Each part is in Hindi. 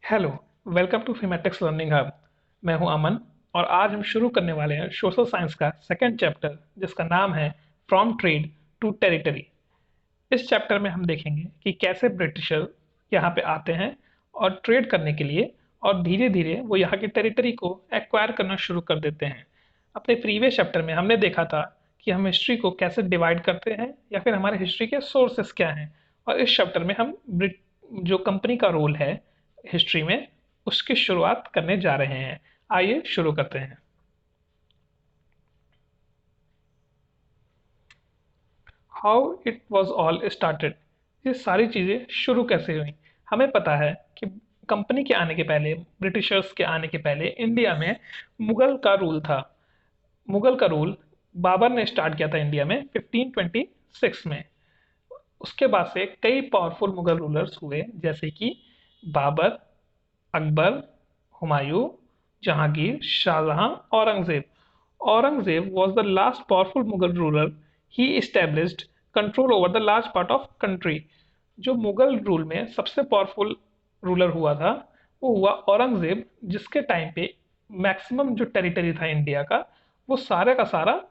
Hello, welcome to Famatics learning hub. मैं हूं अमन और आज हम शुरू करने वाले हैं सोशल साइंस का सेकंड चैप्टर जिसका नाम है फ्रॉम ट्रेड टू टेरिटरी। इस चैप्टर में हम देखेंगे कि कैसे ब्रिटिशर यहाँ पे आते हैं और ट्रेड करने के लिए, और धीरे धीरे वो यहाँ की टेरिटरी को एक्वायर करना शुरू कर देते हैं। अपने प्रीवियस चैप्टर में हमने देखा था कि हम हिस्ट्री को कैसे डिवाइड करते हैं या फिर हमारे हिस्ट्री के सोर्सेस क्या हैं, और इस चैप्टर में हम जो कंपनी का रोल है हिस्ट्री में उसकी शुरुआत करने जा रहे हैं। आइए शुरू करते हैं। How it was all started, ये सारी चीज़ें शुरू कैसे हुई। हमें पता है कि कंपनी के आने के पहले, ब्रिटिशर्स के आने के पहले इंडिया में मुगल का रूल था। मुगल का रूल बाबर ने स्टार्ट किया था इंडिया में 1526 में। उसके बाद से कई पावरफुल मुगल रूलर्स हुए जैसे कि Babar, Akbar, Humayun, Jahangir, Shahjahan, Aurangzeb. Aurangzeb was the last powerful Mughal ruler. He established control over the large part of country. जो मुगल रूल में सबसे पावरफुल रूलर हुआ था वो हुआ औरंगजेब, जिसके टाइम पे मैक्सिमम जो टेरिटरी था इंडिया का वो सारा का सारा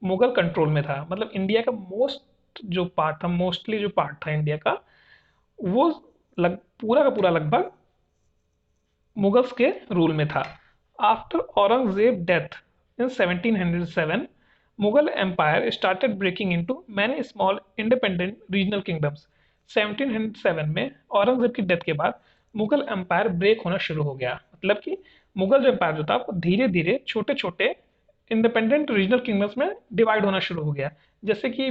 मुगल कंट्रोल में था। मतलब इंडिया का मोस्ट जो पार्ट था, मोस्टली जो पार्ट था इंडिया का, वो पूरा का पूरा लगभग मुगल्स के रूल में था। After Aurangzeb death in 1707, Mughal empire started breaking into many small independent regional kingdoms. 1707 में औरंगजेब की डेथ के बाद मुगल एम्पायर ब्रेक होना शुरू हो गया। मतलब कि मुगल जो एम्पायर जो था वो धीरे धीरे छोटे छोटे इंडिपेंडेंट रीजनल किंगडम्स में डिवाइड होना शुरू हो गया। जैसे कि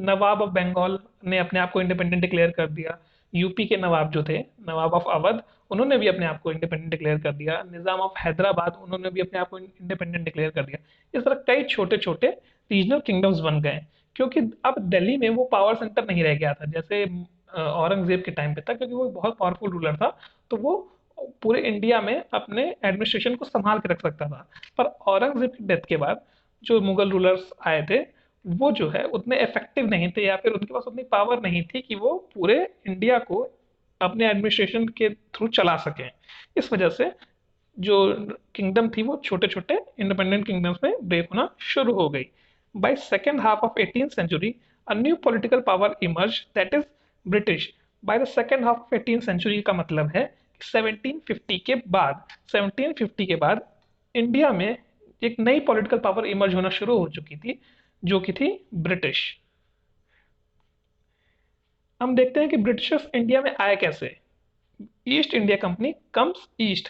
नवाब ऑफ बंगाल ने अपने आप को इंडिपेंडेंट डिक्लेयर कर दिया। यूपी के नवाब जो थे, नवाब ऑफ अवध, उन्होंने भी अपने आप को इंडिपेंडेंट डिक्लेयर कर दिया। निजाम ऑफ हैदराबाद, उन्होंने भी अपने आप को इंडिपेंडेंट डिक्लेयर कर दिया। इस तरह कई छोटे छोटे रीजनल किंगडम्स बन गए, क्योंकि अब दिल्ली में वो पावर सेंटर नहीं रह गया था जैसे औरंगजेब के टाइम पे था, क्योंकि वो बहुत पावरफुल रूलर था। तो वो पूरे इंडिया में अपने एडमिनिस्ट्रेशन को संभाल के रख सकता था। पर औरंगजेब की डेथ के बाद जो मुगल रूलर्स आए थे वो जो है उतने इफेक्टिव नहीं थे, या फिर उनके पास उतनी पावर नहीं थी कि वो पूरे इंडिया को अपने एडमिनिस्ट्रेशन के थ्रू चला सकें। इस वजह से जो किंगडम थी वो छोटे छोटे इंडिपेंडेंट किंगडम्स में ब्रेक होना शुरू हो गई। By second half of 18th century a new political power emerge, that is British. By the second half of 18th century का मतलब है कि 1750 के बाद इंडिया में एक नई पॉलिटिकल पावर इमर्ज होना शुरू हो चुकी थी, जो कि थी ब्रिटिश। हम देखते हैं कि ब्रिटिशर्स इंडिया में आए कैसे। East India company comes east.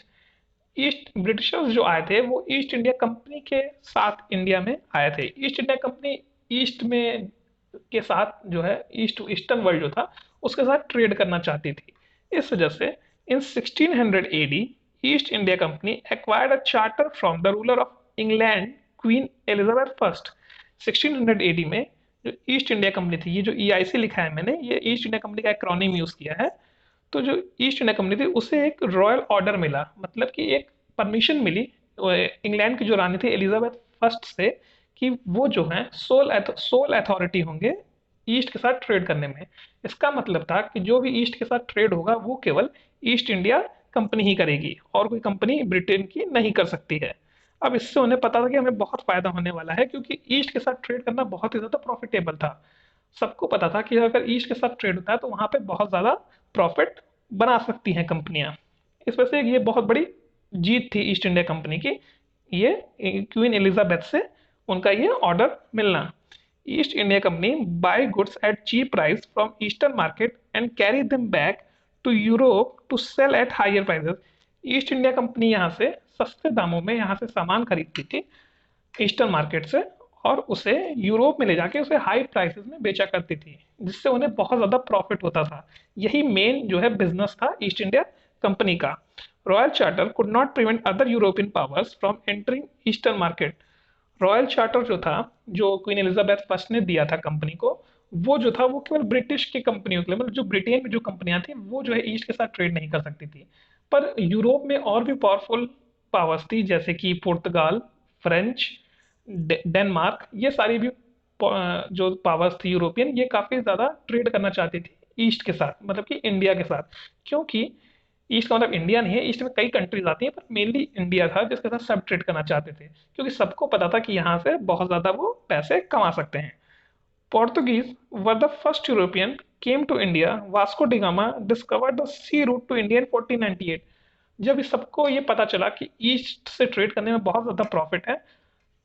East Britishers जो आए थे वो ईस्ट इंडिया कंपनी के साथ इंडिया में आए थे। ईस्ट इंडिया कंपनी ईस्ट में के साथ जो है ईस्ट ईस्टर्न वर्ल्ड जो था उसके साथ ट्रेड करना चाहती थी। इस वजह से in 1600 AD East India Company acquired a charter from the ruler of England, Queen Elizabeth first. 1600 AD में जो ईस्ट इंडिया कंपनी थी, ये जो ईआईसी लिखा है मैंने, ये ईस्ट इंडिया कंपनी का एक्रोनिम यूज किया है। तो जो ईस्ट इंडिया कंपनी थी उसे एक रॉयल ऑर्डर मिला, मतलब कि एक परमिशन मिली इंग्लैंड की जो रानी थी एलिजाबेथ फर्स्ट से, कि वो जो है सोल अथॉरिटी होंगे ईस्ट के साथ ट्रेड करने में। इसका मतलब था कि जो भी ईस्ट के साथ ट्रेड होगा वो केवल ईस्ट इंडिया कंपनी ही करेगी और कोई कंपनी ब्रिटेन की नहीं कर सकती है। अब इससे उन्हें पता था कि हमें बहुत फायदा होने वाला है, क्योंकि ईस्ट के साथ ट्रेड करना बहुत ही ज्यादा प्रॉफिटेबल था। सबको पता था कि अगर ईस्ट के साथ ट्रेड होता है तो वहां पे बहुत ज्यादा प्रॉफिट बना सकती हैं कंपनियां। इस वजह से ये बहुत बड़ी जीत थी ईस्ट इंडिया कंपनी की, ये क्वीन एलिजाबेथ से उनका ये ऑर्डर मिलना। East India Company buy goods at cheap price from eastern market and carry them back to Europe to sell at higher prices. East India Company यहाँ से सस्ते दामों में यहाँ से सामान खरीदती थी ईस्टर्न मार्केट से, और उसे यूरोप में ले जाके उसे हाई प्राइसेस में बेचा करती थी, जिससे उन्हें बहुत ज़्यादा प्रॉफिट होता था। यही मेन जो है बिजनेस था ईस्ट इंडिया कंपनी का। Royal charter could not prevent other European powers from entering eastern market. Royal charter जो था, जो क्वीन एलिजाबेथ फर्स्ट ने दिया था कंपनी को, वो जो था वो केवल ब्रिटिश की कंपनियों के लिए, मतलब जो ब्रिटेन में जो कंपनियां थी वो जो है ईस्ट के साथ ट्रेड नहीं कर सकती थी। पर यूरोप में और भी पावरफुल पावर्स थी जैसे कि पुर्तगाल, फ्रेंच, डेनमार्क, ये सारी भी जो पावर्स थी यूरोपियन, ये काफ़ी ज़्यादा ट्रेड करना चाहती थी ईस्ट के साथ, मतलब कि इंडिया के साथ। क्योंकि ईस्ट का मतलब इंडिया नहीं है, ईस्ट में कई कंट्रीज आती हैं पर मेनली इंडिया था जिसके साथ सब ट्रेड करना चाहते थे, क्योंकि सबको पता था कि यहाँ से बहुत ज़्यादा वो पैसे कमा सकते हैं। Portuguese were the first European came to India. Vasco da Gama discovered the sea route to India in 1498। जब इस सबको ये पता चला कि ईस्ट से ट्रेड करने में बहुत ज़्यादा प्रॉफिट है,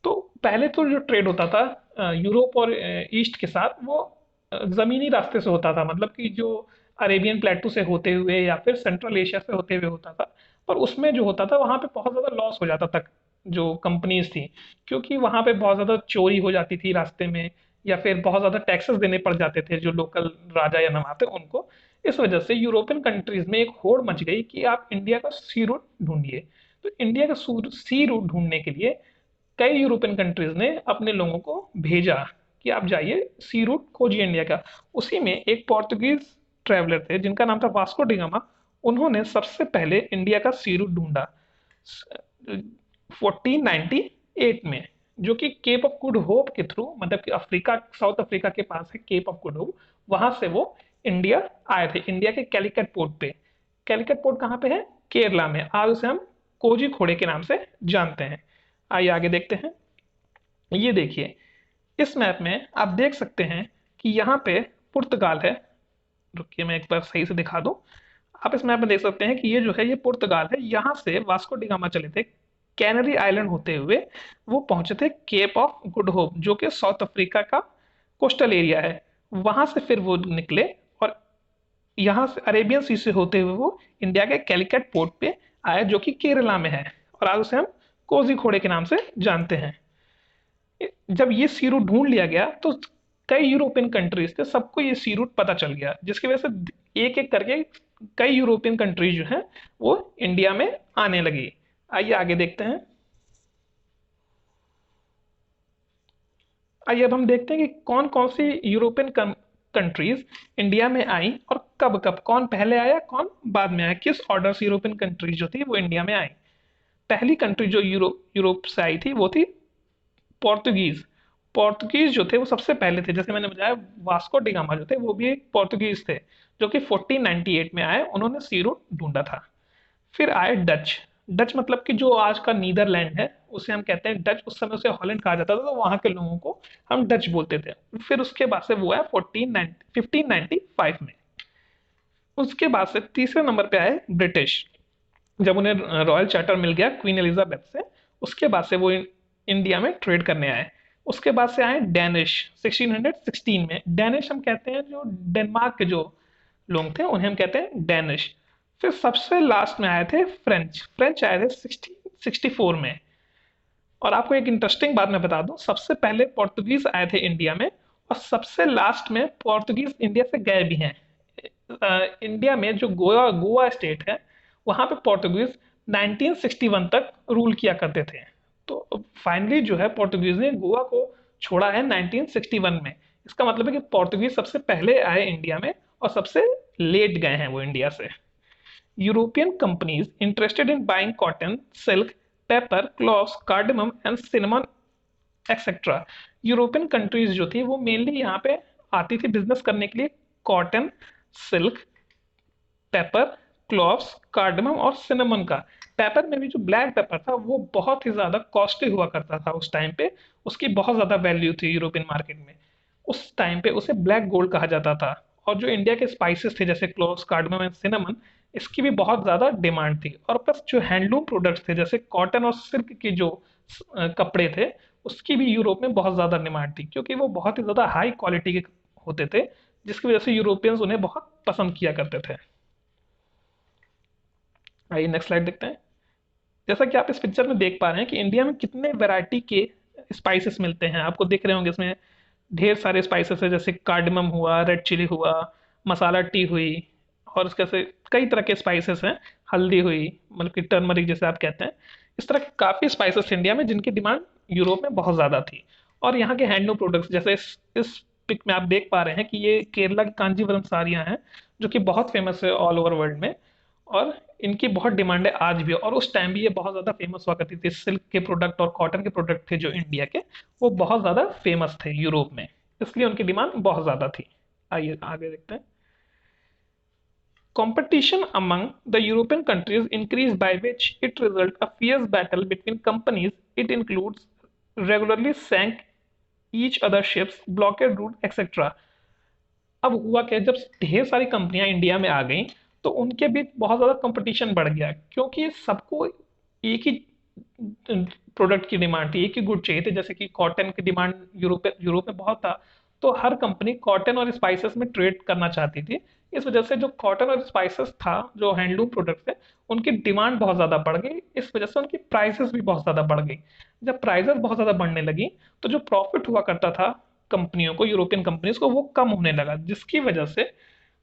तो पहले तो जो ट्रेड होता था यूरोप और ईस्ट के साथ, वो ज़मीनी रास्ते से होता था, मतलब कि जो अरेबियन प्लेटू से होते हुए या फिर सेंट्रल एशिया से होते हुए होता था। पर उसमें जो होता था वहाँ पे बहुत ज़्यादा लॉस हो जाता था जो कंपनीज थी, क्योंकि वहाँ पे बहुत ज़्यादा चोरी हो जाती थी रास्ते में, या फिर बहुत ज़्यादा टैक्सेस देने पड़ जाते थे जो लोकल राजा या नवाब थे उनको। इस वजह से यूरोपियन कंट्रीज में एक होड़ मच गई कि आप इंडिया का सी रूट ढूंढिए। तो इंडिया का सी रूट ढूंढने के लिए कई यूरोपियन कंट्रीज ने अपने लोगों को भेजा कि आप जाइए सी रूट खोजिए इंडिया का। उसी में एक पोर्तुगीज ट्रैवलर थे जिनका नाम था वास्को डिगामा। उन्होंने सबसे पहले इंडिया का सी रूट ढूंढा 1498 में, जो कि केप ऑफ गुड होप के थ्रू, मतलब कि अफ्रीका, साउथ अफ्रीका के पास है केप ऑफ गुड होप, वहां से वो इंडिया आए थे, इंडिया के कैलिकट पोर्ट पे। कैलिकट पोर्ट कहाँ पे है? केरला में। आज उसे हम कोजी खोड़े के नाम से जानते हैं। आइए आगे देखते हैं। ये देखिए, इस मैप में आप देख सकते हैं कि यहाँ पे पुर्तगाल है। रुकिए मैं एक बार सही से दिखा दूं। आप इस मैप में देख सकते हैं कि ये जो है ये पुर्तगाल है। यहाँ से वास्को डी गामा चले थे कैनरी आइलैंड होते हुए, वो पहुंचे थे केप ऑफ गुड होप जो कि साउथ अफ्रीका का कोस्टल एरिया है। वहां से फिर वो निकले और यहाँ से अरेबियन सी से होते हुए वो इंडिया के कैलिकट पोर्ट पे आए जो कि केरला में है, और आज उसे हम कोजी खोड़े के नाम से जानते हैं। जब ये सी रूट ढूंढ लिया गया तो कई यूरोपियन कंट्रीज थे, सबको ये सी रूट पता चल गया, जिसकी वजह से एक एक करके कई यूरोपियन कंट्रीज जो हैं वो इंडिया में आने लगी। आइए आगे देखते हैं। आइए अब हम देखते हैं कि कौन कौन सी यूरोपियन कंट्रीज इंडिया में आई और कब कब, कौन पहले आया कौन बाद में आया, किस ऑर्डर से यूरोपियन कंट्रीज जो थी वो इंडिया में आई। पहली कंट्री जो यूरोप से आई थी वो थी पोर्तुगीज। पोर्तुगीज जो थे वो सबसे पहले थे, जैसे मैंने बताया वास्को डिगामा जो थे वो भी एक पोर्तुगीज थे जो कि 1498 में आए, उन्होंने सी रूट ढूंढा था। फिर आए डच। डच मतलब कि जो आज का नीदरलैंड है उसे हम कहते हैं डच, उस समय उसे हॉलैंड कहा जाता था, तो वहाँ के लोगों को हम डच बोलते थे। फिर उसके बाद से वो आया 1595 में। उसके बाद से तीसरे नंबर पे आए ब्रिटिश, जब उन्हें रॉयल चार्टर मिल गया क्वीन एलिजाबेथ से, उसके बाद से वो इंडिया में ट्रेड करने आए। उसके बाद से आए डैनिश 1616 में। डैनिश हम कहते हैं जो डेनमार्क के जो लोग थे उन्हें हम कहते हैं डैनिश। फिर सबसे लास्ट में आए थे फ्रेंच। फ्रेंच आए थे 1664 में। और आपको एक इंटरेस्टिंग बात मैं बता दूं, सबसे पहले पोर्तुगीज आए थे इंडिया में और सबसे लास्ट में पोर्तुगीज इंडिया से गए भी हैं। इंडिया में जो गोवा गोवा स्टेट है वहां पे पोर्तुगीज 1961 तक रूल किया करते थे। तो फाइनली जो है पोर्तुगीज ने गोवा को छोड़ा है 1961 में। इसका मतलब है कि पोर्तुगीज सबसे पहले आए इंडिया में और सबसे लेट गए हैं वो इंडिया से। European companies interested in buying cotton, silk, pepper, cloves, cardamom and cinnamon etcetera. European countries जो थी वो मेनली यहाँ पे आती थी बिजनेस करने के लिए cotton, silk, paper, cloves, cardamom और सिनेमन का। पेपर में भी जो ब्लैक पेपर था वो बहुत ही ज़्यादा कॉस्टली हुआ करता था उस टाइम पे, उसकी बहुत ज़्यादा वैल्यू थी यूरोपियन मार्केट में। उस टाइम पे उसे ब्लैक गोल्ड कहा जाता था। और जो इंडिया के स्पाइसेस थे जैसे क्लोव्स, कार्डमम एंड सिनेमन, इसकी भी बहुत ज़्यादा डिमांड थी। और प्लस जो हैंडलूम प्रोडक्ट्स थे जैसे कॉटन और सिल्क के जो कपड़े थे उसकी भी यूरोप में बहुत ज़्यादा डिमांड थी, क्योंकि वो बहुत ही ज़्यादा हाई क्वालिटी के होते थे, जिसकी वजह से यूरोपियंस उन्हें बहुत पसंद किया करते थे। आइए नेक्स्ट स्लाइड देखते हैं। जैसा कि आप इस पिक्चर में देख पा रहे हैं कि इंडिया में कितने वैरायटी के स्पाइसेस मिलते हैं, आपको दिख रहे होंगे इसमें ढेर सारे स्पाइसेस है, जैसे कार्डमम हुआ, रेड चिली हुआ, मसाला टी हुई, और इसके से कई तरह के स्पाइसेस हैं, हल्दी हुई, मतलब कि टर्मरिक जैसे आप कहते हैं। इस तरह के काफ़ी स्पाइसेस इंडिया में जिनकी डिमांड यूरोप में बहुत ज़्यादा थी। और यहाँ के हैंडलूम प्रोडक्ट्स जैसे इस पिक में आप देख पा रहे हैं कि ये केरला की कांजीवरम साड़ियाँ हैं जो कि बहुत फेमस है ऑल ओवर वर्ल्ड में, और इनकी बहुत डिमांड है आज भी। और उस टाइम भी ये बहुत ज़्यादा फेमस हुआ करती थी। सिल्क के प्रोडक्ट और कॉटन के प्रोडक्ट थे जो इंडिया के, वो बहुत ज़्यादा फेमस थे यूरोप में, इसलिए उनकी डिमांड बहुत ज़्यादा थी। आइए आगे देखते हैं। Competition among the European countries increased, by which it resulted a fierce battle between companies. It includes regularly sank each other ships, blockade route, etc. अब हुआ क्या, जब ढेर सारी कंपनियां इंडिया में आ गई तो उनके बीच बहुत ज़्यादा कंपटीशन बढ़ गया, क्योंकि सबको एक ही प्रोडक्ट की डिमांड थी, एक ही गुड चाहिए थे। जैसे कि कॉटन की डिमांड यूरोप में बहुत था, तो हर कंपनी कॉटन और स्पाइसेस में ट्रेड करना चाहती थी। इस वजह से जो कॉटन और स्पाइसेस था, जो हैंडलूम प्रोडक्ट्स थे, उनकी डिमांड बहुत ज़्यादा बढ़ गई। इस वजह से उनकी प्राइसेस भी बहुत ज़्यादा बढ़ गई। जब प्राइसेस बहुत ज़्यादा बढ़ने लगी तो जो प्रॉफिट हुआ करता था कंपनियों को, यूरोपियन कंपनीज को, वो कम होने लगा, जिसकी वजह से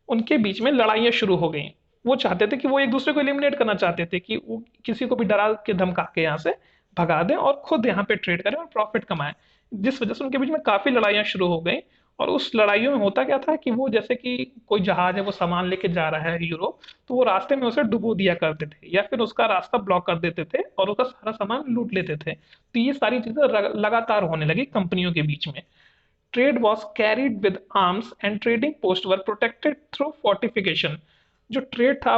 उनके बीच में लड़ाइयाँ शुरू हो गई। वो चाहते थे कि वो एक दूसरे को एलिमिनेट करना चाहते थे, कि वो किसी को भी डरा के धमका के यहाँ से भगा दें और खुद यहाँ पे ट्रेड करें और प्रॉफिट कमाएं। जिस वजह से उनके बीच में काफ़ी लड़ाइयाँ शुरू हो गई। और उस लड़ाइयों में होता क्या था कि वो, जैसे कि कोई जहाज है, वो सामान लेके जा रहा है यूरोप, तो वो रास्ते में उसे डुबो दिया करते थे या फिर उसका रास्ता ब्लॉक कर देते थे और उसका सारा सामान लूट लेते थे। तो ये सारी चीज़ें लगातार होने लगी कंपनियों के बीच में। Trade was carried with arms and trading posts were protected through fortification। जो ट्रेड था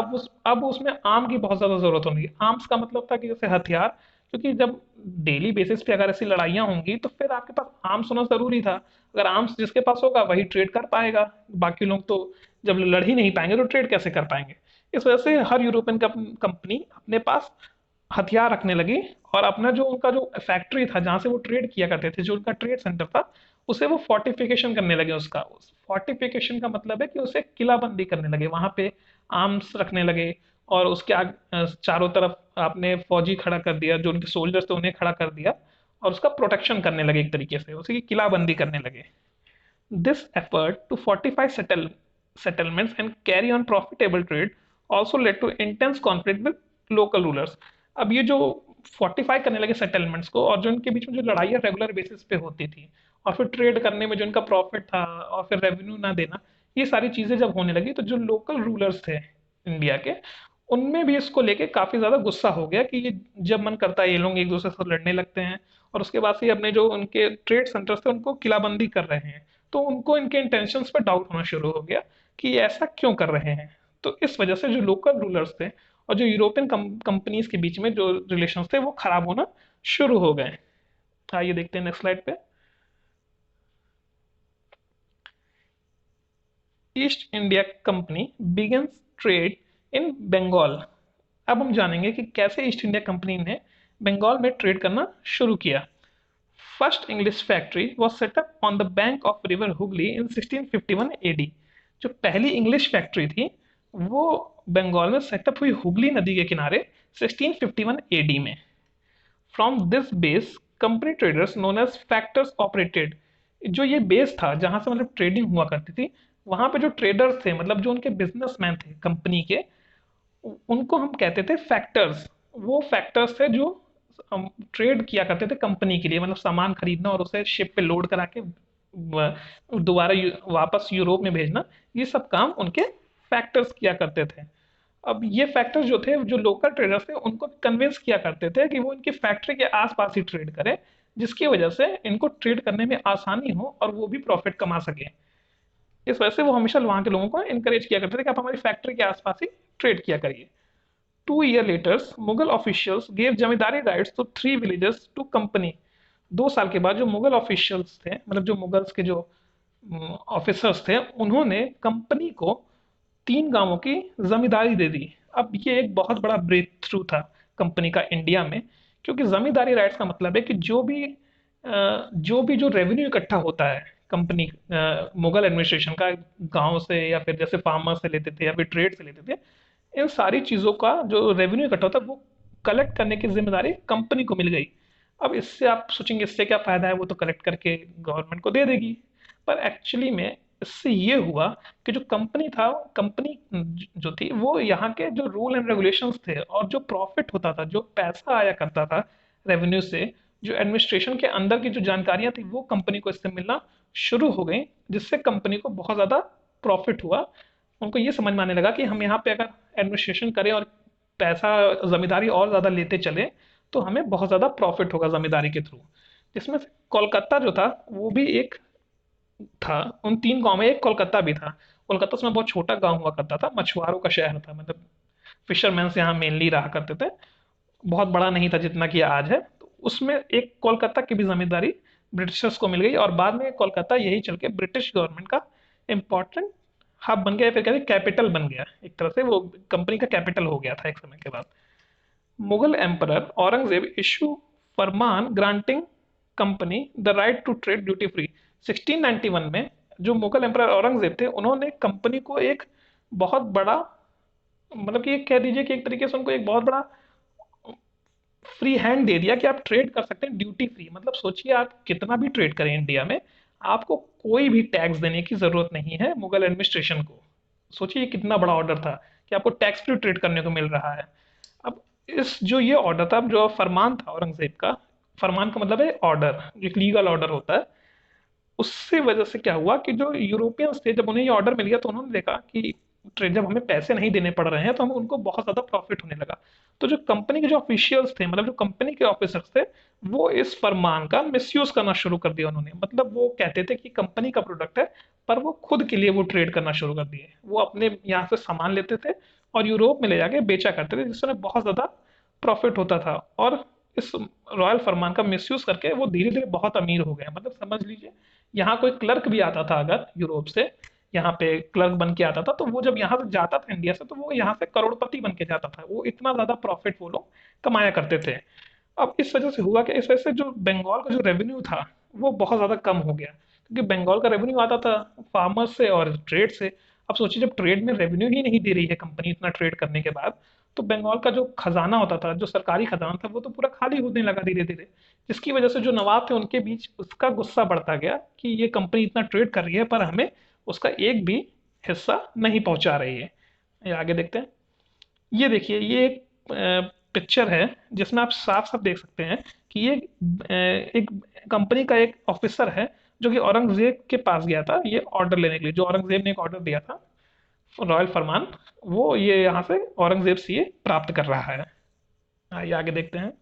अब उसमें आर्म की बहुत ज़्यादा ज़रूरत होगी। आर्म्स का मतलब था कि जैसे हथियार, क्योंकि जब डेली बेसिस पे अगर ऐसी लड़ाइयाँ होंगी तो फिर आपके पास आर्म्स होना ज़रूरी था। अगर आर्म्स जिसके पास होगा वही ट्रेड कर पाएगा, बाकी लोग तो जब लड़ ही नहीं पाएंगे तो ट्रेड कैसे कर पाएंगे। इस वजह से हर यूरोपियन कंपनी अपने पास हथियार रखने लगी और अपना जो उनका जो फैक्ट्री था जहाँ से वो ट्रेड किया करते थे, जो उनका ट्रेड सेंटर था, उसे वो फोर्टिफिकेशन करने लगे। उसका फोर्टिफिकेशन का मतलब है कि उसे किलाबंदी करने लगे, वहां पे आर्म्स रखने लगे और उसके चारों तरफ आपने फौजी खड़ा कर दिया, जो उनके सोल्जर्स थे उन्हें खड़ा कर दिया और उसका प्रोटेक्शन करने लगे, एक तरीके से उसी की किलाबंदी करने लगे। This effort to fortify settlements and carry on profitable trade also led to intense conflict with local rulers। अब ये जो फोर्टिफाई करने लगे सेटलमेंट्स को, और जो इनके बीच में जो लड़ाइयाँ रेगुलर बेसिस पे होती थी, और फिर ट्रेड करने में जो इनका प्रॉफिट था और फिर रेवेन्यू ना देना, ये सारी चीज़ें जब होने लगी तो जो लोकल रूलर्स थे इंडिया के, उनमें भी इसको लेके काफ़ी ज़्यादा गुस्सा हो गया कि ये जब मन करता है ये लोग एक दूसरे से लड़ने लगते हैं, और उसके बाद से ये अपने जो उनके ट्रेड सेंटर्स थे उनको किलाबंदी कर रहे हैं। तो उनको इनके इंटेंशंस पर डाउट होना शुरू हो गया कि ये ऐसा क्यों कर रहे हैं। तो इस वजह से जो लोकल रूलर्स थे और जो यूरोपियन कंपनीज के बीच में जो रिलेशंस थे वो खराब होना शुरू हो गए। आइए देखते हैं नेक्स्ट स्लाइड पे। East India Company begins trade in Bengal. अब हम जानेंगे कि कैसे ईस्ट इंडिया कंपनी ने बंगाल में ट्रेड करना शुरू किया। First English factory was set up on the bank of river Hooghly in 1651 AD. जो पहली इंग्लिश फैक्ट्री थी वो बंगाल में सेटअप हुई हुगली नदी के किनारे 1651 एडी में। From this base company traders known as factors operated. जो ये बेस था जहां से मतलब ट्रेडिंग हुआ करती थी, वहां पे जो ट्रेडर्स थे, मतलब जो उनके बिजनेसमैन थे कंपनी के, उनको हम कहते थे फैक्टर्स। वो फैक्टर्स थे जो ट्रेड किया करते थे कंपनी के लिए, मतलब सामान खरीदना और उसे शिप पे लोड करा के दोबारा वापस यूरोप में भेजना, ये सब काम उनके फैक्टर्स किया करते थे। अब ये फैक्टर्स जो थे, जो लोकल ट्रेडर्स थे, उनको कन्विंस किया करते थे कि वो इनकी फैक्ट्री के आसपास ही ट्रेड करें, जिसकी वजह से इनको ट्रेड करने में आसानी हो और वो भी प्रॉफिट कमा सके। इस वजह से वो हमेशा वहाँ के लोगों को इनकरेज किया करते थे कि आप हमारी फैक्ट्री के आसपास ही ट्रेड किया करिए। 2 years later, Mughal officials gave zamindari rights to 3 villages to company. 2 साल के बाद जो मुगल ऑफिशियल्स थे, मतलब जो मुगल्स के जो ऑफिसर्स थे, उन्होंने कंपनी को 3 गांवों की जमींदारी दे दी। अब ये एक बहुत बड़ा ब्रेक थ्रू था कंपनी का इंडिया में, क्योंकि जमींदारी राइट्स का मतलब है कि जो रेवेन्यू इकट्ठा होता है कंपनी, मुगल एडमिनिस्ट्रेशन का, गांव से या फिर जैसे फार्मर से लेते थे या फिर ट्रेड से लेते थे, इन सारी चीज़ों का जो रेवेन्यू इकट्ठा होता है वो कलेक्ट करने की जिम्मेदारी कंपनी को मिल गई। अब इससे आप सोचेंगे इससे क्या फ़ायदा है, वो तो कलेक्ट करके गवर्नमेंट को दे देगी। पर एक्चुअली में इससे ये हुआ कि जो कंपनी था, कंपनी जो थी, वो यहाँ के जो रूल एंड रेगुलेशंस थे और जो प्रॉफिट होता था, जो पैसा आया करता था रेवेन्यू से, जो एडमिनिस्ट्रेशन के अंदर की जो जानकारियां थी, वो कंपनी को इससे मिलना शुरू हो गई, जिससे कंपनी को बहुत ज़्यादा प्रॉफिट हुआ। उनको ये समझ में आने लगा कि हम यहाँ पे अगर एडमिनिस्ट्रेशन करें और पैसा जमींदारी और ज़्यादा लेते चले तो हमें बहुत ज़्यादा प्रॉफिट होगा जमींदारी के थ्रू। जिसमें कोलकाता जो था वो भी एक था, उन 3 गांव में एक कोलकाता भी था। कोलकाता में बहुत छोटा गांव हुआ करता था, मछुआरों का शहर था, मतलब फिशरमैन यहाँ मेनली रहा करते थे, बहुत बड़ा नहीं था जितना कि आज है। तो उसमें एक कोलकाता की भी जिम्मेदारी ब्रिटिशर्स को मिल गई, और बाद में कोलकाता यही चल के ब्रिटिश गवर्नमेंट का इम्पोर्टेंट हब बन गया, फिर कहते कैपिटल बन गया, एक तरह से वो कंपनी का कैपिटल हो गया था एक समय के बाद। Mughal emperor Aurangzeb issue farman granting company the right to trade duty free. 1691 में जो मुगल एम्परर औरंगजेब थे, उन्होंने कंपनी को एक बहुत बड़ा, मतलब कि एक कह दीजिए कि एक तरीके से उनको एक बहुत बड़ा फ्री हैंड दे दिया कि आप ट्रेड कर सकते हैं ड्यूटी फ्री। मतलब सोचिए आप कितना भी ट्रेड करें इंडिया में, आपको कोई भी टैक्स देने की जरूरत नहीं है मुगल एडमिनिस्ट्रेशन को। सोचिए कितना बड़ा ऑर्डर था कि आपको टैक्स फ्री ट्रेड करने को मिल रहा है। अब इस जो ये ऑर्डर था, जो फरमान था औरंगजेब का, फरमान का मतलब है ऑर्डर, जो एक लीगल ऑर्डर होता है, उससे वजह से क्या हुआ कि जो यूरोपियंस थे, जब उन्हें ये ऑर्डर मिल गया तो उन्होंने देखा कि ट्रेड, जब हमें पैसे नहीं देने पड़ रहे हैं तो हमें उनको बहुत ज़्यादा प्रॉफिट होने लगा। तो जो कंपनी के जो ऑफिशियल्स थे, मतलब जो कंपनी के ऑफिसर्स थे, वो इस फरमान का मिसयूज करना शुरू कर दिया उन्होंने। मतलब वो कहते थे कि कंपनी का प्रोडक्ट है, पर वो खुद के लिए वो ट्रेड करना शुरू कर दिए। वो अपने यहाँ से सामान लेते थे और यूरोप में ले जाके बेचा करते थे, जिससे उन्हें बहुत ज़्यादा प्रॉफिट होता था। और इस रॉयल फरमान का मिसयूज करके वो धीरे धीरे बहुत अमीर हो गए। मतलब समझ लीजिए, यहाँ कोई क्लर्क भी आता था अगर यूरोप से, यहाँ पे क्लर्क बन के आता था, तो वो जब यहाँ से जाता था इंडिया से, तो वो यहाँ से करोड़पति बन के जाता था। वो इतना ज्यादा प्रॉफिट वो लोग कमाया करते थे। अब इस वजह से हुआ कि इस वजह से जो बंगाल का जो रेवेन्यू था वो बहुत ज़्यादा कम हो गया, क्योंकि बंगाल का रेवेन्यू आता था फार्मर्स से और ट्रेड से। अब सोचिए जब ट्रेड में रेवेन्यू ही नहीं दे रही है कंपनी इतना ट्रेड करने के बाद, तो बंगाल का जो खजाना होता था, जो सरकारी खजाना था, वो तो पूरा खाली होने लगा धीरे धीरे। जिसकी वजह से जो नवाब थे उनके बीच उसका गुस्सा बढ़ता गया कि ये कंपनी इतना ट्रेड कर रही है पर हमें उसका एक भी हिस्सा नहीं पहुंचा रही है। ये आगे देखते हैं। ये देखिए, ये एक पिक्चर है जिसमें आप साफ साफ देख सकते हैं कि ये एक कंपनी का एक ऑफिसर है जो कि औरंगजेब के पास गया था ये ऑर्डर लेने के लिए। जो औरंगजेब ने एक ऑर्डर दिया था, रॉयल फरमान, वो ये यहाँ से औरंगजेब से ये प्राप्त कर रहा है। आइए आगे देखते हैं।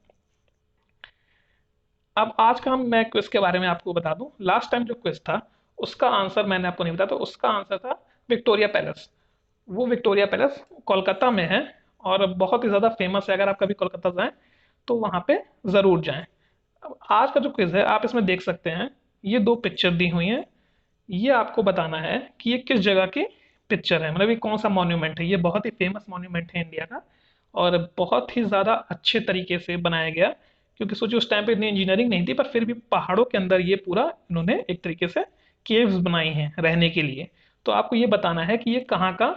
अब आज का मैं क्विज के बारे में आपको बता दूं। लास्ट टाइम जो क्विज था उसका आंसर मैंने आपको नहीं बताया, तो उसका आंसर था विक्टोरिया पैलेस। वो विक्टोरिया पैलेस कोलकाता में है और बहुत ही ज़्यादा फेमस है। अगर आप कभी कोलकाता जाएं तो वहाँ पे ज़रूर जाएं। अब आज का जो क्विज है, आप इसमें देख सकते हैं ये दो पिक्चर दी हुई हैं। ये आपको बताना है कि ये किस जगह की पिक्चर है, मतलब ये कौन सा मॉन्यूमेंट है। ये बहुत ही फेमस मॉन्यूमेंट है इंडिया का, और बहुत ही ज़्यादा अच्छे तरीके से बनाया गया, क्योंकि सोचिए उस टाइम पे इतनी इंजीनियरिंग नहीं थी, पर फिर भी पहाड़ों के अंदर ये पूरा इन्होंने एक तरीके से केव्स बनाई हैं रहने के लिए। तो आपको ये बताना है कि ये कहाँ का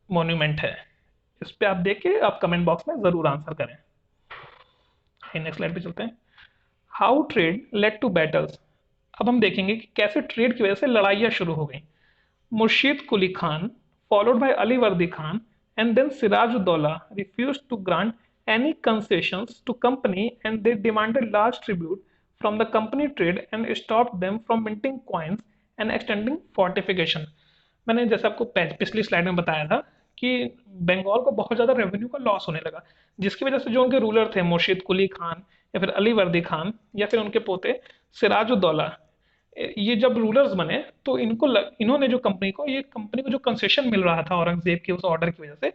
मॉन्यूमेंट है। इस पे आप देख के आप कमेंट बॉक्स में ज़रूर आंसर करें। नेक्स्ट स्लाइड पे चलते हैं। How trade led to battles. अब हम देखेंगे कि कैसे ट्रेड की वजह से लड़ाइयाँ शुरू हो गई। Murshid Quli Khan, followed by Ali Vardi Khan, and then Sirajuddaulah refused to grant any concessions to company, and they demanded large tribute from the company trade and stopped them from minting coins and extending fortification। मैंने जैसे आपको पिछली स्लाइड में बताया था कि बंगाल को बहुत ज़्यादा रेवेन्यू का लॉस होने लगा, जिसकी वजह से जो उनके रूलर थे मुर्शीद कुली खान या फिर अली वर्दी खान या फिर उनके पोते सिराजुद्दौला, ये जब रूलर्स बने तो इन्होंने जो कंपनी को, ये कंपनी को जो कंसेशन मिल रहा था औरंगजेब के उस ऑर्डर की वजह से,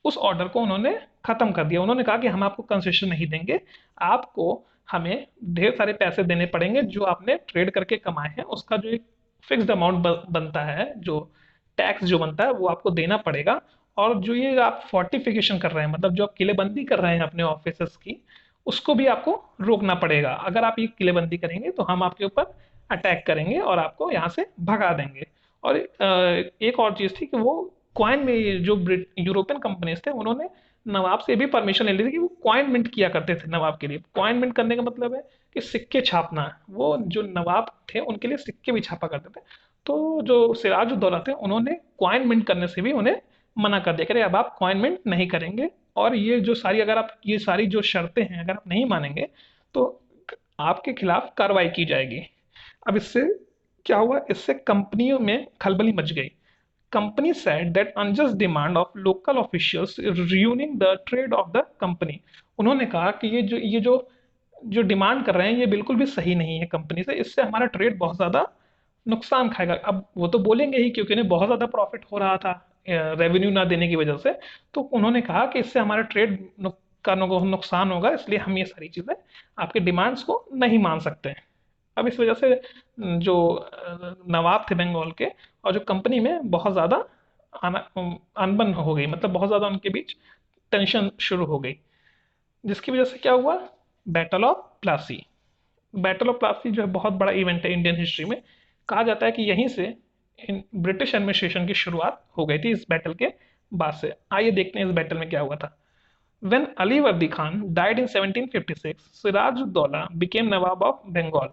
उस ऑर्डर को उन्होंने खत्म कर दिया। उन्होंने कहा कि हम आपको कंसेशन नहीं देंगे, आपको हमें ढेर सारे पैसे देने पड़ेंगे, जो आपने ट्रेड करके कमाए हैं उसका जो एक फिक्स्ड अमाउंट बनता है, जो टैक्स जो बनता है वो आपको देना पड़ेगा। और जो ये आप फोर्टिफिकेशन कर रहे हैं, मतलब जो आप किलेबंदी कर रहे हैं अपने ऑफिसर्स की, उसको भी आपको रोकना पड़ेगा। अगर आप ये किलेबंदी करेंगे तो हम आपके ऊपर अटैक करेंगे और आपको यहाँ से भगा देंगे। और एक और चीज़ थी कि वो कॉइन में, जो यूरोपियन कंपनीज थे उन्होंने नवाब से भी परमिशन ले ली थी कि वो कॉइन मिंट किया करते थे नवाब के लिए। कॉइन मिंट करने का मतलब है कि सिक्के छापना। वो जो नवाब थे उनके लिए सिक्के भी छापा करते थे। तो जो सिराजुद्दौला थे उन्होंने कॉइन मिंट करने से भी उन्हें मना कर दिया कि अब आप कॉइन मिंट नहीं करेंगे, और ये जो सारी, अगर आप ये सारी जो शर्तें हैं अगर आप नहीं मानेंगे तो आपके खिलाफ कार्रवाई की जाएगी। अब इससे क्या हुआ, इससे कंपनियों में खलबली मच गई। Company said that unjust demand of local officials is ruining the trade of the company। उन्होंने कहा कि ये जो डिमांड कर रहे हैं ये बिल्कुल भी सही नहीं है कंपनी से, इससे हमारा ट्रेड बहुत ज़्यादा नुकसान खाएगा। अब वो तो बोलेंगे ही क्योंकि उन्हें बहुत ज़्यादा प्रॉफिट हो रहा था रेवेन्यू ना देने की वजह से। तो उन्होंने कहा कि इससे हमारा ट्रेड का नुकसान होगा, इसलिए हम ये सारी चीज़ें आपके डिमांड्स को नहीं मान सकते हैं। अब इस वजह से जो नवाब थे बंगाल के और जो कंपनी में बहुत ज़्यादा अनबन हो गई, मतलब बहुत ज़्यादा उनके बीच टेंशन शुरू हो गई, जिसकी वजह से क्या हुआ, battle of Plassey. Battle of Plassey जो है बहुत बड़ा इवेंट है इंडियन हिस्ट्री में। कहा जाता है कि यहीं से ब्रिटिश एडमिनिस्ट्रेशन की शुरुआत हो गई थी इस बैटल के बाद से। आइए देखते हैं इस बैटल में क्या हुआ था। When Ali Vardi Khan died in 1756, Siraj-ud-Dौला became नवाब ऑफ बंगाल।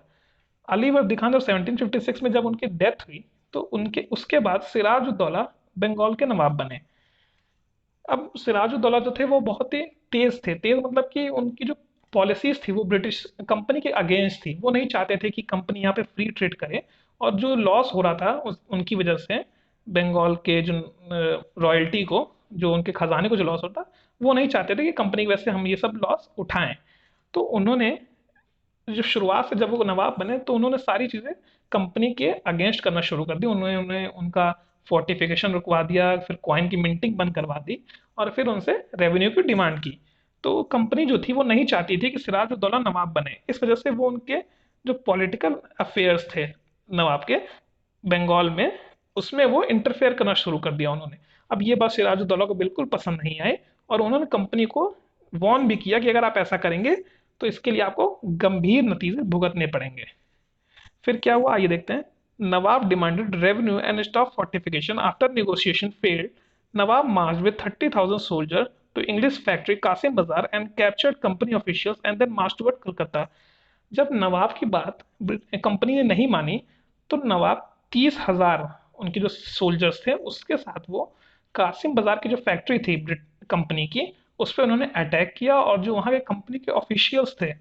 अली वर्दी खान जब 1756 में जब उनकी डेथ हुई, तो उनके उसके बाद सिराज-उद-दौला बंगाल के नवाब बने। अब सिराज-उद-दौला जो थे वो बहुत ही तेज थे। तेज मतलब कि उनकी जो पॉलिसीज थी वो ब्रिटिश कंपनी के अगेंस्ट थी। वो नहीं चाहते थे कि कंपनी यहाँ पे फ्री ट्रेड करे, और जो लॉस हो रहा था उनकी वजह से बंगाल के जो रॉयल्टी को, जो उनके खजाने को जो लॉस होता, वो नहीं चाहते थे कि कंपनी की वजह से हम ये सब लॉस उठाएं। तो उन्होंने जो शुरुआत से जब वो नवाब बने तो उन्होंने सारी चीज़ें कंपनी के अगेंस्ट करना शुरू कर दी। उन्होंने उन्हें उनका फोर्टिफिकेशन रुकवा दिया, फिर कॉइन की मिंटिंग बंद करवा दी, और फिर उनसे रेवेन्यू की डिमांड की। तो कंपनी जो थी वो नहीं चाहती थी कि सिराज-उद-दौला नवाब बने, इस वजह से वो उनके जो पॉलिटिकल अफेयर्स थे नवाब के बंगाल में, उसमें वो इंटरफेयर करना शुरू कर दिया उन्होंने। अब ये बात सिराज-उद-दौला को बिल्कुल पसंद नहीं आई, और उन्होंने कंपनी को वार्न भी किया कि अगर आप ऐसा करेंगे तो इसके लिए आपको गंभीर नतीजे भुगतने पड़ेंगे। फिर क्या हुआ आइए देखते हैं। Nawab demanded revenue and stop fortification after negotiation failed. Nawab march with 30,000 soldier to English factory Kasim Bazar and captured company officials and then march toward Calcutta. जब नवाब की बात कंपनी ने नहीं मानी, तो नवाब 30,000 उनके जो सोल्जर्स थे उसके साथ वो कासिम बाजार की जो फैक्ट्री थी कंपनी की, उस पर उन्होंने अटैक किया, और जो वहाँ के कंपनी के ऑफिशियल्स थे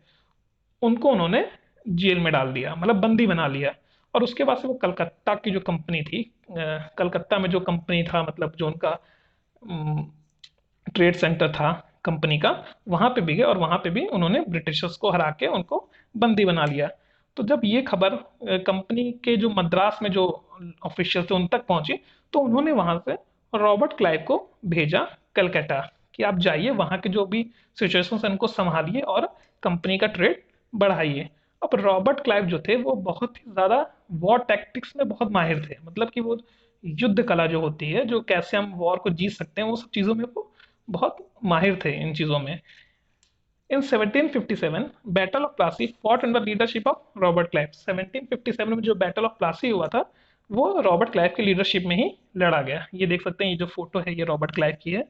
उनको उन्होंने जेल में डाल दिया, मतलब बंदी बना लिया। और उसके बाद से वो कलकत्ता की जो कंपनी थी, कलकत्ता में जो कंपनी था, मतलब जो उनका ट्रेड सेंटर था कंपनी का, वहाँ पे भी गए और वहाँ पे भी उन्होंने ब्रिटिशर्स को हरा के उनको बंदी बना लिया। तो जब ये खबर कंपनी के जो मद्रास में जो ऑफिशियल थे उन तक पहुंची, तो उन्होंने वहाँ से रॉबर्ट क्लाइव को भेजा कलकत्ता कि आप जाइए वहाँ के जो भी सिचुएशन है उनको संभालिए और कंपनी का ट्रेड बढ़ाइए। अब रॉबर्ट क्लाइव जो थे वो बहुत ही ज़्यादा वॉर टैक्टिक्स में बहुत माहिर थे, मतलब कि वो युद्ध कला जो होती है, जो कैसे हम वॉर को जीत सकते हैं, वो सब चीज़ों में वो बहुत माहिर थे इन चीज़ों में। इन 1757 battle of Plassey fought under leadership of Robert Clive. 1757 में जो बैटल ऑफ प्लासी हुआ था वो रॉबर्ट क्लाइव की लीडरशिप में ही लड़ा गया। ये देख सकते हैं, ये जो फोटो है ये रॉबर्ट क्लाइव की है।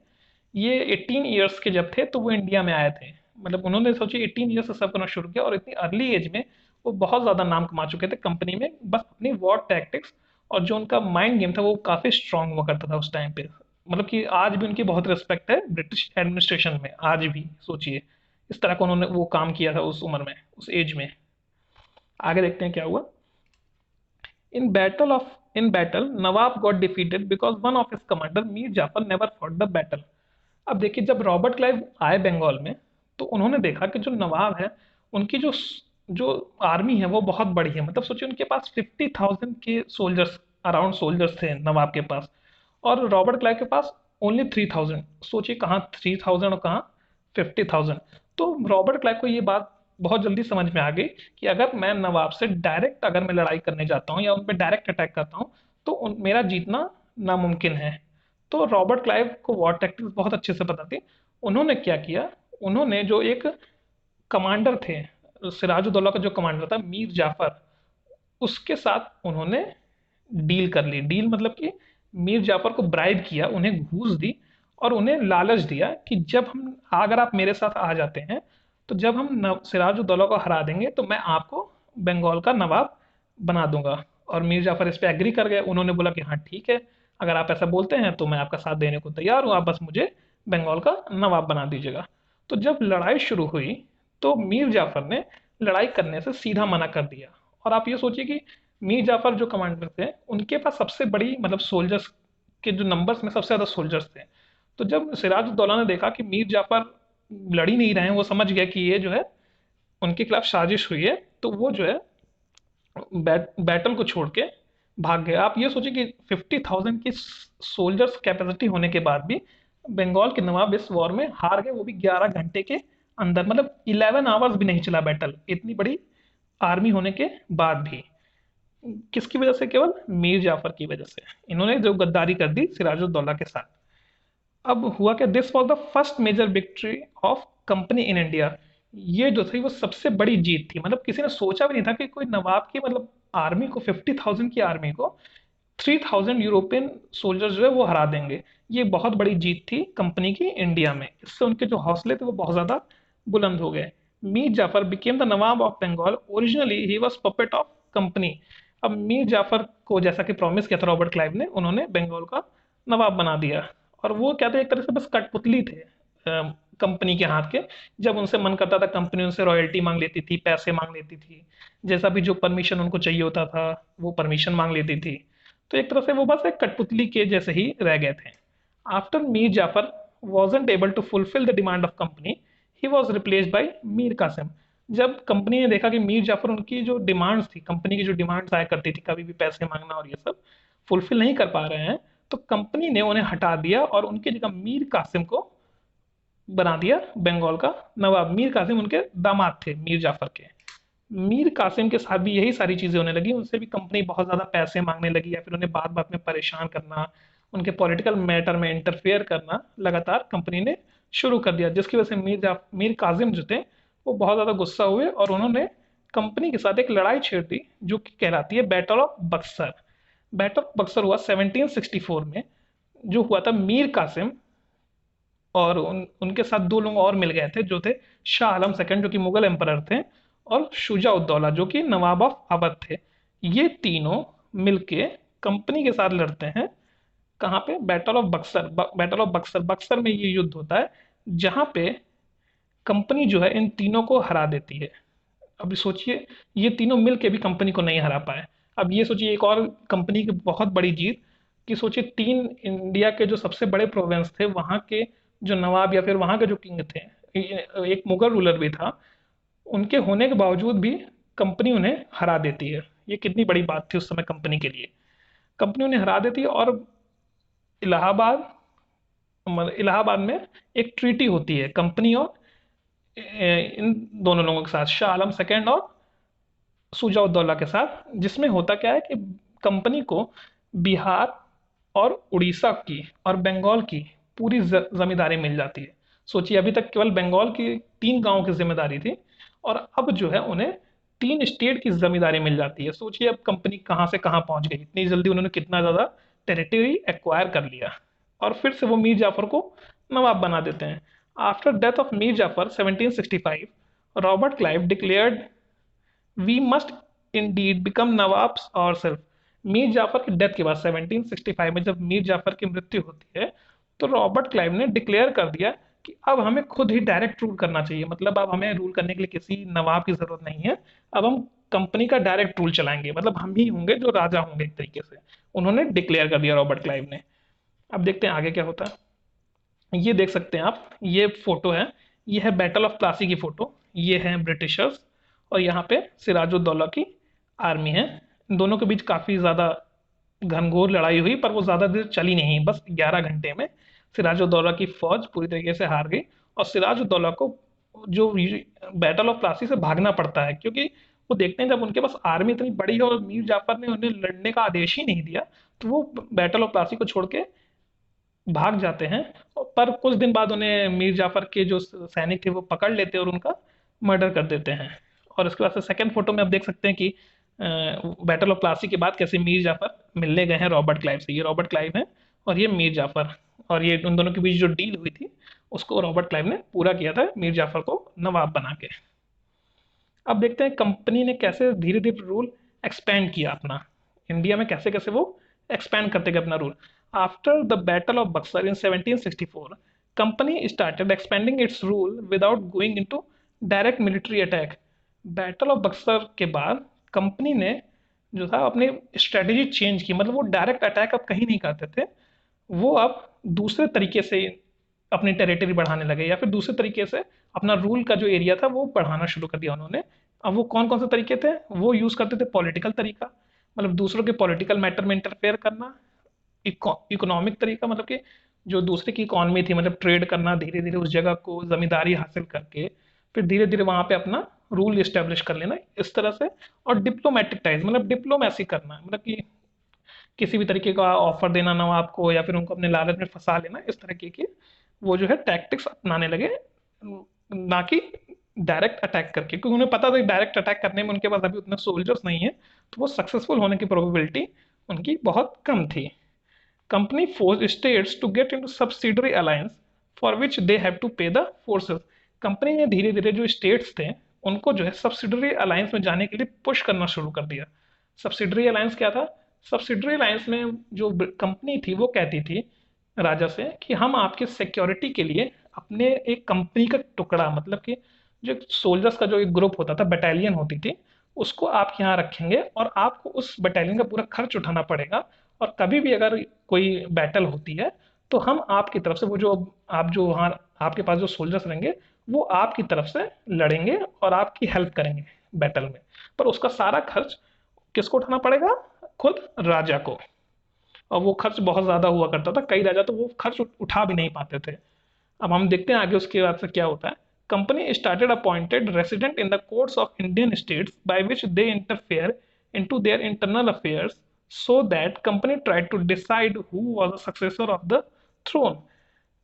ये 18 ईयर्स के जब थे तो वो इंडिया में आए थे, मतलब उन्होंने सोचिए 18 ईयर्स से सर्व करना शुरू किया, और इतनी अर्ली एज में वो बहुत ज़्यादा नाम कमा चुके थे कंपनी में, बस अपनी वॉर टैक्टिक्स और जो उनका माइंड गेम था वो काफ़ी स्ट्रांग हुआ करता था उस टाइम पे। मतलब कि आज भी उनकी बहुत रिस्पेक्ट है ब्रिटिश एडमिनिस्ट्रेशन में, आज भी सोचिए इस तरह का उन्होंने वो काम किया था उस उम्र में, उस एज में। आगे देखते हैं क्या हुआ। In battle nawab got defeated because one of his commander Mir Jafar never fought the battle. अब देखिए जब रॉबर्ट क्लाइव आए बंगाल में, तो उन्होंने देखा कि जो नवाब है उनकी जो जो आर्मी है वो बहुत बड़ी है। मतलब सोचिए उनके पास 50,000 के सोल्जर्स, अराउंड सोल्जर्स थे नवाब के पास, और रॉबर्ट क्लाइव के पास ओनली 3,000। सोचिए कहाँ 3,000 और कहाँ 50,000। तो रॉबर्ट क्लाइव को ये बात बहुत जल्दी समझ में आ गई कि अगर मैं नवाब से डायरेक्ट अगर मैं लड़ाई करने जाता हूँ या उन पर डायरेक्ट अटैक करता हूँ तो मेरा जीतना नामुमकिन है। तो रॉबर्ट क्लाइव को वॉर टैक्टिक्स बहुत अच्छे से पता थी। उन्होंने क्या किया, उन्होंने जो एक कमांडर थे, सिराजुद्दौला का जो कमांडर था मीर जाफर, उसके साथ उन्होंने डील कर ली। डील मतलब कि मीर जाफर को ब्राइब किया, उन्हें घूस दी और उन्हें लालच दिया कि जब हम, अगर आप मेरे साथ आ जाते हैं तो जब हम सिराजुद्दौला को हरा देंगे तो मैं आपको बंगाल का नवाब बना दूंगा। और मीर जाफर इस पे एग्री कर गए। उन्होंने बोला कि हाँ ठीक है, अगर आप ऐसा बोलते हैं तो मैं आपका साथ देने को तैयार हूँ, आप बस मुझे बंगाल का नवाब बना दीजिएगा। तो जब लड़ाई शुरू हुई तो मीर जाफर ने लड़ाई करने से सीधा मना कर दिया। और आप ये सोचिए कि मीर जाफर जो कमांडर थे उनके पास सबसे बड़ी, मतलब सोल्जर्स के जो नंबर्स में सबसे ज़्यादा सोल्जर्स थे। तो जब सिराजुद्दौला ने देखा कि मीर जाफर लड़ ही नहीं रहे हैं, वो समझ गया कि ये जो है उनके खिलाफ साजिश हुई है, तो वो जो है बैटल को छोड़ के भाग गए। आप ये सोचिए कि 50,000 की सोल्जर्स कैपेसिटी होने के बाद भी बंगाल के नवाब इस वॉर में हार गए, वो भी 11 घंटे के अंदर। मतलब 11 आवर्स भी नहीं चला बैटल, इतनी बड़ी आर्मी होने के बाद भी। किसकी वजह से? केवल मीर जाफर की वजह से। इन्होंने जो गद्दारी कर दी सिराजुद्दौला के साथ। अब हुआ क्या, this was the first major victory of company in India. ये जो थी वो सबसे बड़ी जीत थी। मतलब किसी ने सोचा भी नहीं था कि कोई नवाब की मतलब आर्मी को, 50,000 की आर्मी को 3,000 यूरोपियन सोल्जर्स जो है वो हरा देंगे। ये बहुत बड़ी जीत थी कंपनी की इंडिया में। इससे उनके जो हौसले थे वो बहुत ज्यादा बुलंद हो गए। Mir Jafar became the nawab of Bengal. Originally he was puppet of company. अब मीर जाफर को, जैसा कि प्रॉमिस किया था रॉबर्ट क्लाइव ने, उन्होंने बंगाल का नवाब बना दिया। और वो क्या थे, एक तरह से बस कठपुतली थे कंपनी के हाथ के। जब उनसे मन करता था कंपनी उनसे रॉयल्टी मांग लेती थी, पैसे मांग लेती थी, जैसा भी जो परमिशन उनको चाहिए होता था वो परमिशन मांग लेती थी। तो एक तरह से वो बस एक कठपुतली के जैसे ही रह गए थे। After Mir Jafar wasn't able to fulfill the demand of company, he was replaced by Mir Qasim. जब कंपनी ने देखा कि मीर जाफर उनकी जो डिमांड्स थी, कंपनी की जो डिमांड्स आया करती थी कभी भी पैसे मांगना और ये सब फुलफिल नहीं कर पा रहे हैं, तो कंपनी ने उन्हें हटा दिया और उनकी जगह मीर कासिम को बना दिया बंगाल का नवाब। मीर कासिम उनके दामाद थे मीर जाफर के। मीर कासिम के साथ भी यही सारी चीजें होने लगी। उनसे भी कंपनी बहुत ज्यादा पैसे मांगने लगी, या फिर उन्हें बात बात में परेशान करना, उनके पॉलिटिकल मैटर में इंटरफेयर करना लगातार कंपनी ने शुरू कर दिया। जिसकी वजह से मीर कासिम जो थे वो बहुत ज्यादा गुस्सा हुए और उन्होंने कंपनी के साथ एक लड़ाई छेड़ दी जो कि कहलाती है battle of Buxar. Battle of Buxar हुआ 1764 में। जो हुआ था, मीर कासिम और उनके साथ दो लोग और मिल गए थे जो थे शाह आलम सेकंड जो कि मुगल एम्परर थे, और शुजा उद्दौला जो कि नवाब ऑफ अवध थे। ये तीनों मिलके कंपनी के साथ लड़ते हैं। कहाँ पे? Battle of Buxar. Battle of Buxar, Buxar में ये युद्ध होता है जहाँ पे कंपनी जो है इन तीनों को हरा देती है। अब सोचिए, ये तीनों मिल के भी कंपनी को नहीं हरा पाए। अब ये सोचिए एक और कंपनी की बहुत बड़ी जीत, कि सोचिए तीन इंडिया के जो सबसे बड़े प्रोविंस थे वहाँ के जो नवाब या फिर वहाँ के जो किंग थे, एक मुगल रूलर भी था, उनके होने के बावजूद भी कंपनी उन्हें हरा देती है। ये कितनी बड़ी बात थी उस समय कंपनी के लिए। कंपनी उन्हें हरा देती है और इलाहाबाद, इलाहाबाद में एक ट्रीटी होती है कंपनी और इन दोनों लोगों के साथ, शाह आलम सेकेंड और सुजाउद्दौला के साथ। जिसमें होता क्या है कि कंपनी को बिहार और उड़ीसा की और बंगाल की पूरी जमींदारी मिल जाती है। सोचिए, अभी तक केवल बंगाल की 3 गांवों की जिम्मेदारी थी और अब जो है उन्हें 3 स्टेट की जमींदारी मिल जाती है। सोचिए अब कंपनी कहाँ से कहाँ पहुंच गई, इतनी जल्दी उन्होंने कितना ज्यादा टेरिटरी एक्वायर कर लिया। और फिर से वो मीर जाफर को नवाब बना देते हैं। After death of Mir Jafar 1765, Robert Clive declared we must indeed become nawabs ourselves. Mir Jafar की डेथ के बाद 1765 में जब मीर जाफर की मृत्यु होती है, तो रॉबर्ट क्लाइव ने डिक्लेयर कर दिया कि अब हमें खुद ही डायरेक्ट रूल करना चाहिए। मतलब अब हमें रूल करने के लिए किसी नवाब की जरूरत नहीं है। अब हम कंपनी का डायरेक्ट रूल चलाएंगे, मतलब हम ही होंगे जो राजा होंगे एक तरीके से। उन्होंने डिक्लेयर कर दिया रॉबर्ट क्लाइव ने। अब देखते हैं आगे क्या होता है। ये देख सकते हैं आप, ये फोटो है, ये है बैटल ऑफ प्लासी की फोटो। ये है ब्रिटिशर्स और यहाँ पे सिराजुद्दौला की आर्मी है। इन दोनों के बीच काफी ज्यादा घनघोर लड़ाई हुई, पर वो ज्यादा देर चली नहीं। बस 11 घंटे में सिराजुद्दौला की फौज पूरी तरीके से हार गई और सिराजुद्दौला को जो बैटल ऑफ प्लासी से भागना पड़ता है, क्योंकि वो देखते हैं जब उनके पास आर्मी इतनी बड़ी है और मीर जाफर ने उन्हें लड़ने का आदेश ही नहीं दिया, तो वो बैटल ऑफ प्लासी को छोड़ के भाग जाते हैं। पर कुछ दिन बाद उन्हें मीर जाफर के जो सैनिक थे वो पकड़ लेते हैं और उनका मर्डर कर देते हैं। और उसके बाद से सेकंड फोटो में आप देख सकते हैं कि बैटल ऑफ प्लासी के बाद कैसे मीर जाफर मिलने गए हैं रॉबर्ट क्लाइव से। ये रॉबर्ट क्लाइव है और ये मीर जाफर, और ये उन दोनों के बीच जो डील हुई थी उसको रॉबर्ट क्लाइव ने पूरा किया था मीर जाफर को नवाब बना के। अब देखते हैं कंपनी ने कैसे धीरे धीरे रूल एक्सपेंड किया अपना इंडिया में, कैसे कैसे वो एक्सपेंड करते गए अपना rule. After the battle of Buxar in 1764, company started expanding it's rule without going into direct military attack. Battle of Buxar के बाद कंपनी ने जो था अपनी स्ट्रेटेजी चेंज की। मतलब वो डायरेक्ट अटैक अब कहीं नहीं करते थे, वो अब दूसरे तरीके से अपनी टेरिटरी बढ़ाने लगे, या फिर दूसरे तरीके से अपना रूल का जो एरिया था वो बढ़ाना शुरू कर दिया उन्होंने। अब वो कौन कौन से तरीके थे? वो यूज करते थे पॉलिटिकल तरीका, मतलब दूसरों के पॉलिटिकल मैटर में इंटरफेयर करना, इकोनॉमिक तरीका मतलब कि जो दूसरे की इकोनॉमी थी, मतलब ट्रेड करना, धीरे धीरे उस जगह को जमींदारी हासिल करके फिर धीरे धीरे वहां पे अपना रूल इस्टेब्लिश कर लेना इस तरह से। और डिप्लोमेटिक टाइज मतलब डिप्लोमेसी करना, मतलब कि किसी भी तरीके का ऑफर देना नवाब को या फिर उनको अपने लालच में फंसा लेना, इस तरह की वो जो है टैक्टिक्स अपनाने लगे, ना कि डायरेक्ट अटैक करके, क्योंकि उन्हें पता था डायरेक्ट अटैक करने में उनके पास अभी उतने सोल्जर्स नहीं है, तो वो सक्सेसफुल होने की प्रोबेबिलिटी उनकी बहुत कम थी। Company forces states to get into subsidiary alliance for which they have to pay the forces. Company ने धीरे धीरे जो स्टेट्स थे उनको जो है सब्सिडरी अलायंस में जाने के लिए पुश करना शुरू कर दिया। सब्सिडरी अलायंस क्या था? सब्सिडरी अलायंस में जो कंपनी थी वो कहती थी राजा से कि हम आपके सिक्योरिटी के लिए अपने एक कंपनी का टुकड़ा, मतलब कि जो सोल्जर्स का जो एक ग्रुप होता था, बटालियन होती थी, उसको आप यहाँ रखेंगे और आपको उस बटालियन का पूरा खर्च उठाना पड़ेगा। और कभी भी अगर कोई बैटल होती है तो हम आपकी तरफ से वो जो आप जो वहाँ आपके पास जो सोल्जर्स रहेंगे वो आपकी तरफ से लड़ेंगे और आपकी हेल्प करेंगे बैटल में। पर उसका सारा खर्च किसको उठाना पड़ेगा? खुद राजा को। और वो खर्च बहुत ज़्यादा हुआ करता था, कई राजा तो वो खर्च उठा भी नहीं पाते थे। अब हम देखते हैं आगे उसके बाद से क्या होता है। Company started appointed resident in the courts of Indian states by which they interfere into their internal affairs so that company tried to decide who was the successor of the throne.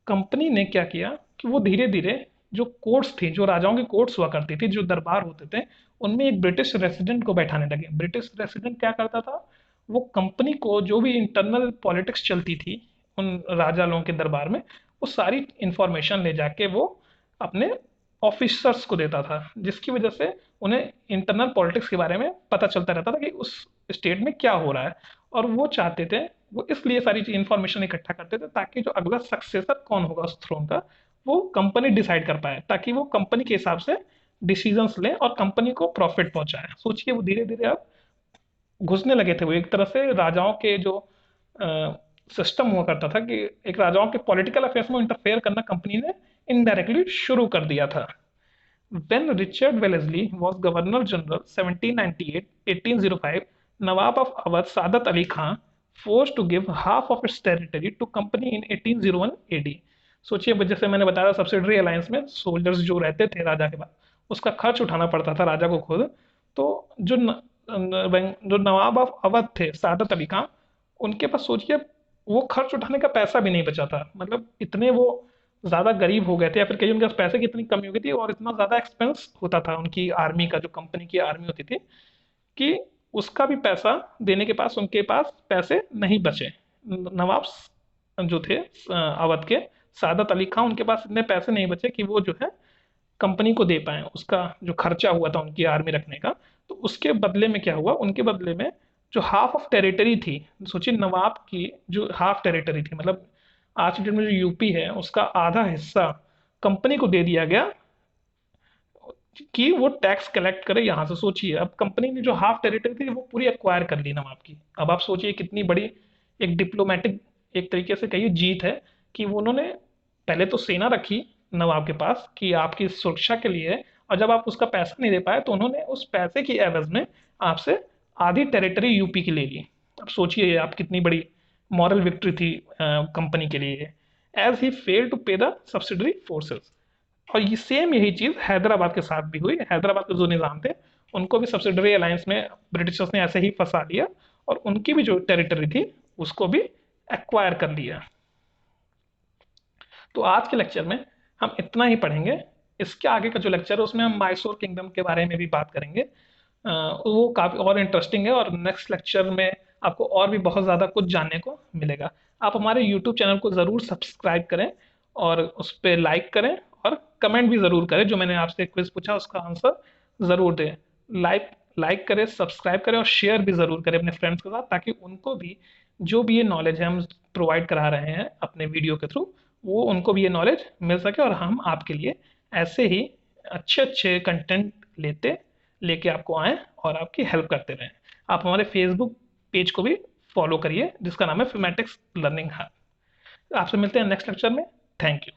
Company ने क्या किया कि वो धीरे धीरे जो कोर्ट्स थी, जो राजाओं की कोर्ट्स हुआ करती थी, जो दरबार होते थे, उनमें एक ब्रिटिश रेसिडेंट को बैठाने लगे। ब्रिटिश रेसिडेंट क्या करता था? वो कंपनी को जो भी इंटरनल पॉलिटिक्स चलती थी उन राजा लोगों के दरबार में, वो सारी इंफॉर्मेशन ले जाके वो अपने ऑफिसर्स को देता था, जिसकी वजह से उन्हें इंटरनल पॉलिटिक्स के बारे में पता चलता रहता था कि उस स्टेट में क्या हो रहा है। और वो चाहते थे, वो इसलिए सारी चीज इंफॉर्मेशन इकट्ठा करते थे ताकि जो अगला सक्सेसर कौन होगा उस थ्रोन का वो कंपनी डिसाइड कर पाए, ताकि वो कंपनी के हिसाब से डिसीजंस लें और कंपनी को प्रॉफिट पहुंचाए। सोचिए वो धीरे धीरे अब घुसने लगे थे, वो एक तरह से राजाओं के जो सिस्टम हुआ करता था कि एक राजाओं के पॉलिटिकल अफेयर्स में इंटरफेयर करना कंपनी ने इनडायरेक्टली शुरू कर दिया था। When Richard Wellesley was Governor General 1798-1805, Nawab of Awadh Saadat Ali Khan forced to give half of its territory to company in 1801 AD। सोचिए जैसे मैंने बताया सब्सिडरी अलायंस में सोल्जर्स जो रहते थे राजा के पास, उसका खर्च उठाना पड़ता था राजा को खुद। तो जो नवाब ऑफ अवध थे सादत अली खान, उनके पास सोचिए वो खर्च उठाने का पैसा भी नहीं बचा था। मतलब इतने वो ज़्यादा गरीब हो गए थे, या फिर कहीं उनके पास पैसे की इतनी कमी हो गई थी और इतना ज़्यादा एक्सपेंस होता था उनकी आर्मी का, जो कंपनी की आर्मी होती थी, कि उसका भी पैसा देने के पास उनके पास पैसे नहीं बचे। नवाब जो थे अवध के सादत अली खान, उनके पास इतने पैसे नहीं बचे कि वो जो है कंपनी को दे पाए उसका जो खर्चा हुआ था उनकी आर्मी रखने का। तो उसके बदले में क्या हुआ? उनके बदले में जो हाफ ऑफ टेरिटरी थी, सोचिए नवाब की जो हाफ टेरिटरी थी, मतलब आज की डेट में जो यूपी है उसका आधा हिस्सा कंपनी को दे दिया गया कि वो टैक्स कलेक्ट करे यहाँ से। सोचिए अब कंपनी ने जो हाफ टेरिटरी थी वो पूरी एक्वायर कर ली नवाब की। अब आप सोचिए कितनी बड़ी एक डिप्लोमेटिक, एक तरीके से कहिए जीत है, कि वो उन्होंने पहले तो सेना रखी नवाब के पास कि आपकी सुरक्षा के लिए, और जब आप उसका पैसा नहीं दे पाए तो उन्होंने उस पैसे की एवज में आपसे आधी टेरिटरी यूपी की ले ली। अब सोचिए आप कितनी बड़ी मॉरल विक्ट्री थी कंपनी के लिए, as he fail to pay the subsidiary forces. और ये सेम यही चीज़ हैदराबाद के साथ भी हुई। हैदराबाद के जो निज़ाम थे उनको भी सब्सिडरी अलायंस में ब्रिटिशर्स ने ऐसे ही फंसा लिया और उनकी भी जो टेरिटरी थी उसको भी एक्वायर कर लिया। तो आज के लेक्चर में हम इतना ही पढ़ेंगे। इसके आगे का जो लेक्चर है उसमें हम मैसूर किंगडम के बारे में भी बात करेंगे। वो काफ़ी और इंटरेस्टिंग है और नेक्स्ट लेक्चर में आपको और भी बहुत ज़्यादा कुछ जानने को मिलेगा। आप हमारे यूट्यूब चैनल को ज़रूर सब्सक्राइब करें और उस पर लाइक करें और कमेंट भी ज़रूर करें। जो मैंने आपसे क्विज पूछा उसका आंसर ज़रूर दें। लाइक लाइक करें, सब्सक्राइब करें और शेयर भी ज़रूर करें अपने फ्रेंड्स के साथ, ताकि उनको भी जो भी ये नॉलेज है हम प्रोवाइड करा रहे हैं अपने वीडियो के थ्रू, वो उनको भी ये नॉलेज मिल सके और हम आपके लिए ऐसे ही अच्छे अच्छे कंटेंट लेके आपको आएँ और आपकी हेल्प करते रहें। आप हमारे फेसबुक पेज को भी फॉलो करिए जिसका नाम है फिमेटिक्स लर्निंग हब। आपसे मिलते हैं नेक्स्ट लेक्चर में। Thank you.